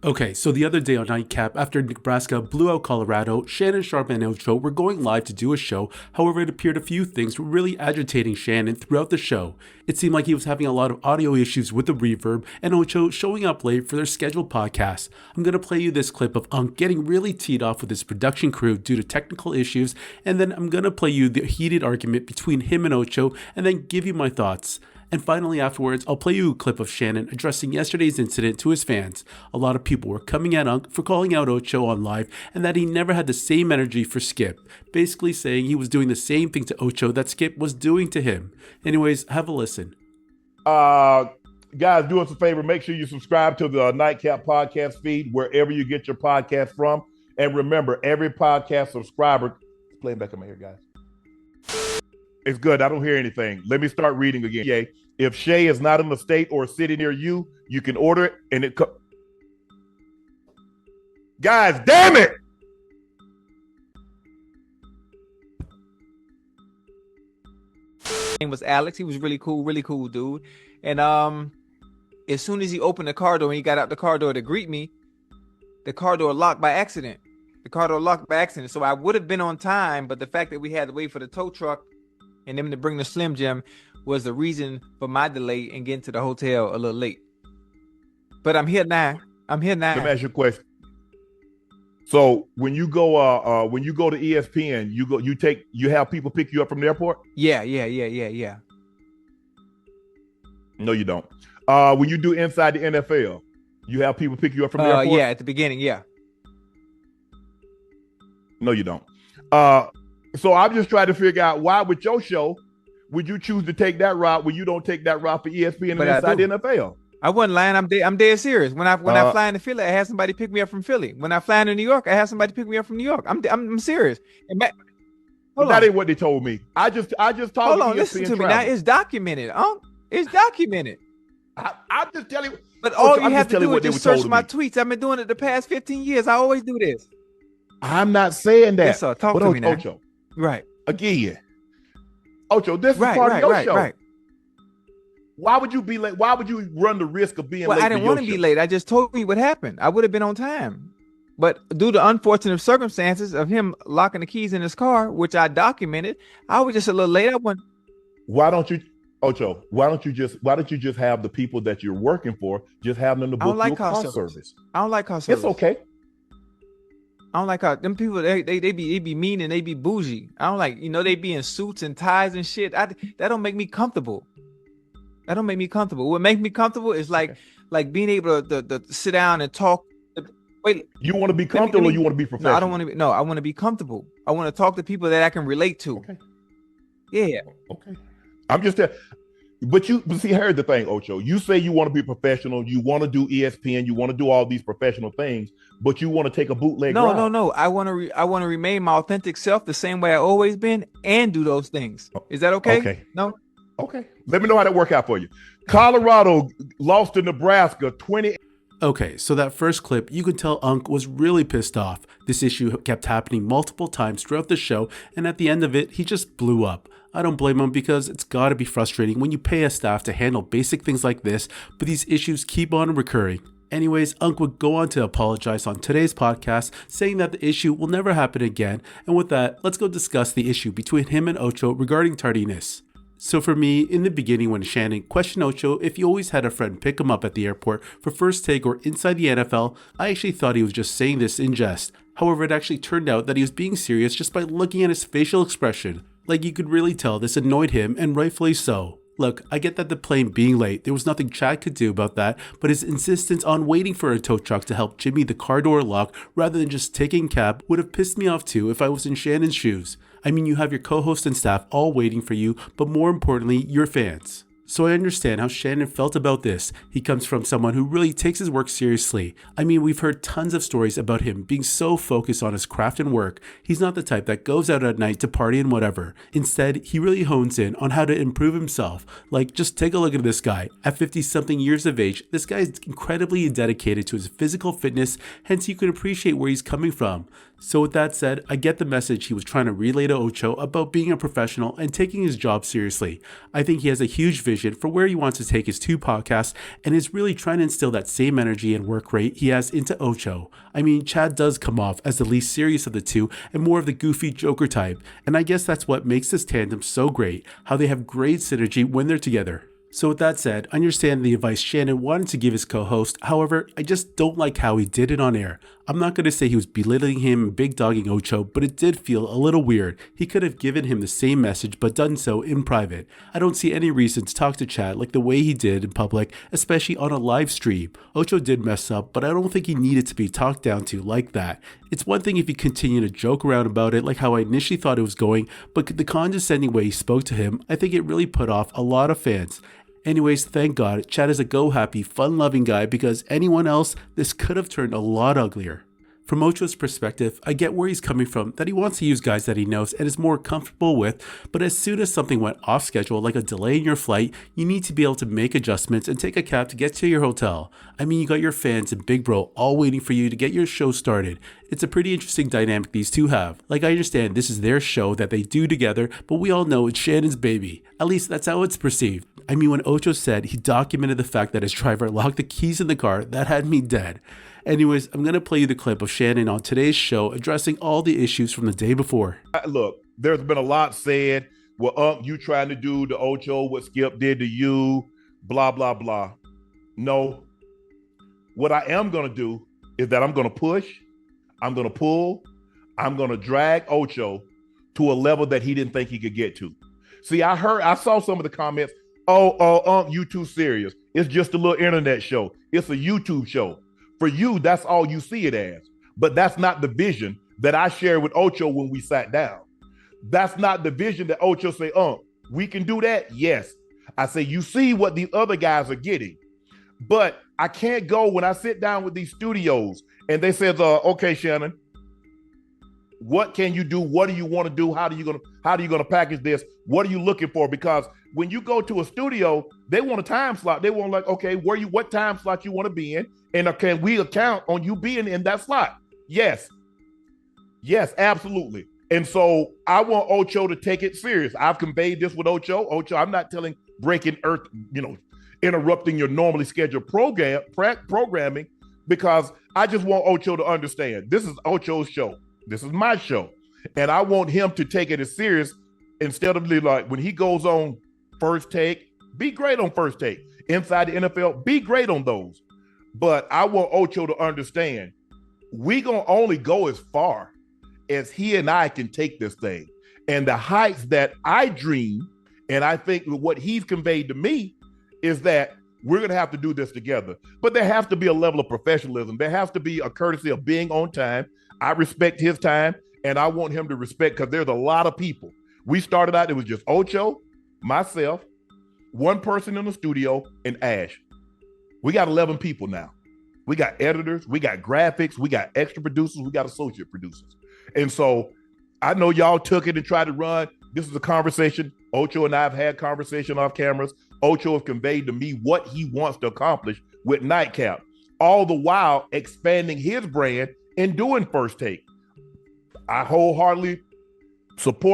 Okay, so the other day on Nightcap, after Nebraska blew out Colorado, Shannon Sharpe and Ocho were going live to do a show. However, it appeared a few things were really agitating Shannon throughout the show. It seemed like he was having a lot of audio issues with the reverb, and Ocho showing up late for their scheduled podcast. I'm going to play you this clip of Unk getting really teed off with his production crew due to technical issues, and then I'm going to play you the heated argument between him and Ocho, and then give you my thoughts. And finally, afterwards, I'll play you a clip of Shannon addressing yesterday's incident to his fans. A lot of people were coming at Unk for calling out Ocho on live and that he never had the same energy for Skip, basically saying he was doing the same thing to Ocho that Skip was doing to him. Anyways, have a listen. Guys, do us a favor. Make sure you subscribe to the Nightcap podcast feed wherever you get your podcast from. And remember, every podcast subscriber, playing back in my ear, guys. It's good. I don't hear anything. Let me start reading again. Yeah. If Shay is not in the state or a city near you, you can order it and it guys, damn it! His name was Alex. He was really cool dude. And as soon as he opened the car door and he got out the car door to greet me, the car door locked by accident. So I would have been on time, but the fact that we had to wait for the tow truck and them to bring the Slim Jim was the reason for my delay and getting to the hotel a little late. But I'm here now. Let me ask you a question. So when you go to ESPN, you have people pick you up from the airport? Yeah. No, you don't. When you do inside the NFL, you have people pick you up from the airport? Yeah, at the beginning, yeah. No, you don't. So I'm just trying to figure out why with your show would you choose to take that route when you don't take that route for ESPN and inside the NFL? I wasn't lying. I'm dead serious. When I fly into Philly, I had somebody pick me up from Philly. When I fly into New York, I had somebody pick me up from New York. I'm serious. That ain't what they told me. I just talked to ESPN. Hold on, listen to me now. It's documented. It's documented. I'm just telling you. But all you have to do is just search my tweets. I've been doing it the past 15 years. I always do this. I'm not saying that. Yes, sir. Talk to me now. Ocho. Right. Again. Ocho, this is part of your show. Right. Why would you be late? Why would you run the risk of being late? I didn't want to be late. I just told you what happened. I would have been on time. But due to unfortunate circumstances of him locking the keys in his car, which I documented, I was just a little late. Why don't you, Ocho, why don't you just have the people that you're working for, just have them to book your car service? I don't like car service. It's okay. I don't like how them people they be mean and they be bougie. I don't like, they be in suits and ties and shit. That don't make me comfortable. What makes me comfortable is like being able to sit down and talk. Wait, you want to be comfortable or you want to be professional? No, I don't want to be. No, I want to be comfortable. I want to talk to people that I can relate to. Okay. Yeah. Okay. I'm just but see, here's the thing, Ocho. You say you want to be professional. You want to do ESPN. You want to do all these professional things, but you want to take a bootleg ride. No. I want to remain my authentic self the same way I always been and do those things. Is that okay? Okay. No. Okay. Let me know how that work out for you. Colorado lost to Nebraska 20. Okay, so that first clip, you could tell Unk was really pissed off. This issue kept happening multiple times throughout the show, and at the end of it, he just blew up. I don't blame him because it's gotta be frustrating when you pay a staff to handle basic things like this, but these issues keep on recurring. Anyways, Unk would go on to apologize on today's podcast, saying that the issue will never happen again, and with that, let's go discuss the issue between him and Ocho regarding tardiness. So for me, in the beginning when Shannon questioned Ocho if he always had a friend pick him up at the airport for first take or inside the NFL, I actually thought he was just saying this in jest. However, it actually turned out that he was being serious just by looking at his facial expression. Like you could really tell this annoyed him, and rightfully so. Look, I get that the plane being late, there was nothing Chad could do about that, but his insistence on waiting for a tow truck to help Jimmy the car door lock rather than just taking cab would have pissed me off too if I was in Shannon's shoes. I mean, you have your co-host and staff all waiting for you, but more importantly, your fans. So I understand how Shannon felt about this. He comes from someone who really takes his work seriously. I mean, we've heard tons of stories about him being so focused on his craft and work. He's not the type that goes out at night to party and whatever. Instead, he really hones in on how to improve himself. Like, just take a look at this guy. At 50-something years of age, this guy is incredibly dedicated to his physical fitness, hence you can appreciate where he's coming from. So with that said, I get the message he was trying to relay to Ocho about being a professional and taking his job seriously. I think he has a huge vision vision for where he wants to take his two podcasts and is really trying to instill that same energy and work rate he has into Ocho. I mean, Chad does come off as the least serious of the two and more of the goofy Joker type, and I guess that's what makes this tandem so great, how they have great synergy when they're together. So with that said, I understand the advice Shannon wanted to give his co-host, however, I just don't like how he did it on air. I'm not going to say he was belittling him and big dogging Ocho, but it did feel a little weird. He could have given him the same message but done so in private. I don't see any reason to talk to Chad like the way he did in public, especially on a live stream. Ocho did mess up, but I don't think he needed to be talked down to like that. It's one thing if you continue to joke around about it like how I initially thought it was going, but the condescending way he spoke to him, I think it really put off a lot of fans. Anyways, thank God, Chad is a go-happy, fun-loving guy because anyone else, this could have turned a lot uglier. From Ocho's perspective, I get where he's coming from, that he wants to use guys that he knows and is more comfortable with, but as soon as something went off schedule, like a delay in your flight, you need to be able to make adjustments and take a cab to get to your hotel. I mean, you got your fans and Big Bro all waiting for you to get your show started. It's a pretty interesting dynamic these two have. Like, I understand this is their show that they do together, but we all know it's Shannon's baby. At least that's how it's perceived. I mean, when Ocho said he documented the fact that his driver locked the keys in the car, that had me dead. Anyways, I'm going to play you the clip of Shannon on today's show addressing all the issues from the day before. Look, there's been a lot said. Well, you trying to do to Ocho what Skip did to you, blah, blah, blah. No. What I am going to do is that I'm going to push, I'm going to pull, I'm going to drag Ocho to a level that he didn't think he could get to. See, I saw some of the comments. You too serious. It's just a little internet show. It's a YouTube show. For you, that's all you see it as. But that's not the vision that I shared with Ocho when we sat down. That's not the vision that Ocho say, we can do that? Yes. I say, you see what the other guys are getting. But I can't go when I sit down with these studios and they says, okay, Shannon, what can you do? What do you want to do? How are you gonna package this? What are you looking for? Because when you go to a studio, they want a time slot. They want like, okay, what time slot you want to be in? And can we account on you being in that slot? Yes. Yes, absolutely. And so I want Ocho to take it serious. I've conveyed this with Ocho. Ocho, I'm not telling breaking earth, interrupting your normally scheduled programming, because I just want Ocho to understand this is Ocho's show. This is my show. And I want him to take it as serious instead of like when he goes on First Take, be great on First Take. Inside the NFL, be great on those. But I want Ocho to understand we gonna only go as far as he and I can take this thing. And the heights that I dream, and I think what he's conveyed to me is that we're gonna have to do this together. But there has to be a level of professionalism. There has to be a courtesy of being on time. I respect his time, and I want him to respect, because there's a lot of people. We started out, it was just Ocho, myself, one person in the studio, and Ash. We got 11 people now. We got editors, we got graphics, we got extra producers, we got associate producers. And so I know y'all took it and tried to run. This is a conversation. Ocho and I have had conversation off cameras. Ocho has conveyed to me what he wants to accomplish with Nightcap, all the while expanding his brand and doing First Take. I wholeheartedly support